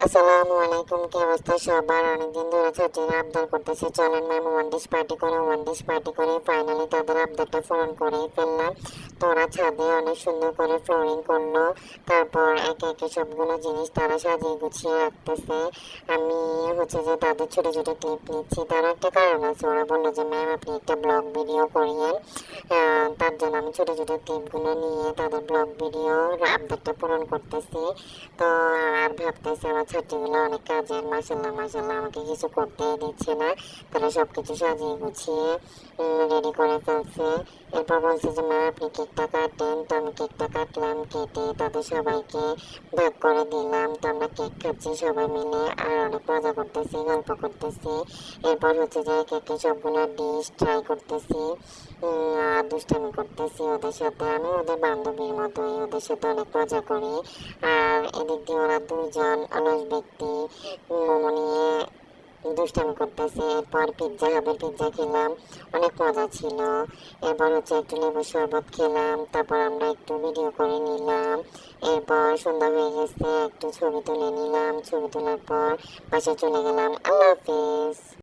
আসসালামু আলাইকুম, কি অবস্থা সবার? অনেকদিন ধরে ছাত্রীরা আবদার করতেছে চলেন ম্যাম ওয়ান ডিশ পার্টি করে ফাইনালি তাদের আবদারটা পূরণ করে ফেললাম। তো ওরা ছাদে অনেক সুন্দর করে ফ্লোরিং করলো, তারপর একে একে সবগুলো জিনিস তারা সাজিয়ে গুছিয়ে রাখতেছে। আমি যে তাদের ছোট ছোট ক্লিপ নিচ্ছি। তার একটা কারণ আছে, ওরা বললো যে ম্যাম আপনি একটা ব্লগ ভিডিও করিয়েন। তার জন্য আমি ছোট ছোট ক্লিপগুলো নিয়ে তাদের ব্লগ ভিডিও আবদারটা পূরণ করতেছি। তো আর ভাবতেছি আমার ছাত্রীগুলো অনেক কাজের, মাসাল্লাহ মাসাল্লাহ আমাকে কিছু করতেই দিচ্ছে না। তারা সব কিছু সাজিয়ে গুছিয়ে রেডি করে ফেলছে। এরপর বলছে যে মা আপনি কেকটা কাটেন। তো আমি কেকটা কাটলাম, কেটে তাদের সবাইকে ভাগ করে দিলাম। তো আমরা কেক খাচ্ছি সবাই মিলে আর অনেক মজা করতেছি, গল্প করতেছি। এরপর যে কেকে সবগুলো ডিশ ট্রাই করতেছি, আর দুষ্টামি করতেছি ওদের সাথে। আমি ওদের বান্ধবীর মতোই ওদের সাথে অনেক মজা করি। আর এদিক দিয়ে ওরা দুইজন অলস ব্যক্তি মোমো নিয়ে দুষ্টামি করতেছে। এরপর পিৎজা খেলাম, অনেক মজা ছিল। এরপর একটু লেবু শরবত খেলাম, তারপর আমরা একটু ভিডিও করে নিলাম। এরপর সন্ধ্যা হয়ে গেছে, একটু ছবি তুলে নিলাম। ছবি তোলার পর বাসায় চলে গেলাম। আল্লাহ হাফেজ।